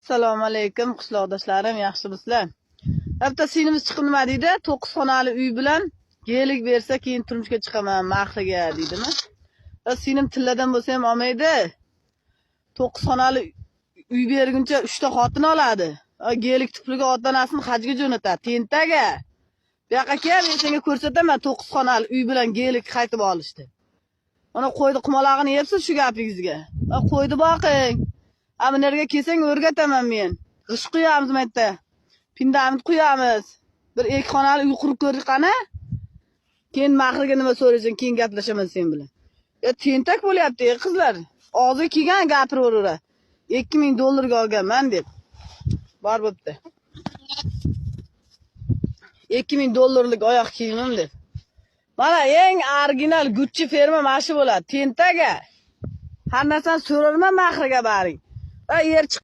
Assalomu alaykum qishloqdoshlarim, yaxshimisizlar? Bitta sinimiz chiqib nima deydi? 9 xonali uy bilan gelik bersa keyin turmushga chiqaman, mahliga deydimi? Sinim tilladan bo'lsa ham olmaydi. 9 xonali uy berguncha 3 ta xotin oladi. Gelik tupliga ota-onasini hajga jo'natadi. Tentaga. Bu yoqqa kel, men senga ko'rsataman 9 xonali uy bilan gelik qaytib olishdi. Ona qo'ydi qumolog'ini yebsiz shu gapingizga. Qo'ydi boqing. Aminerga kelsang o'rgataman men. G'ish qo'yamiz mayda. Pindamni qo'yamiz. Bir ek xonali uy qurib ko'rdik qana. Keyin mahriga nima so'raysan, keyin gaplashaman sen bilan. Tentak bo'lyapti qizlar. Og'zi kelgan gapiraveradi. $2000 olganman deb. Bor bo'pti. $2000 oyoq kiyimim deb. Mana eng original Gucci firma mana shu bo'ladi. Tentaga. Har narsani so'rarman mahriga baring.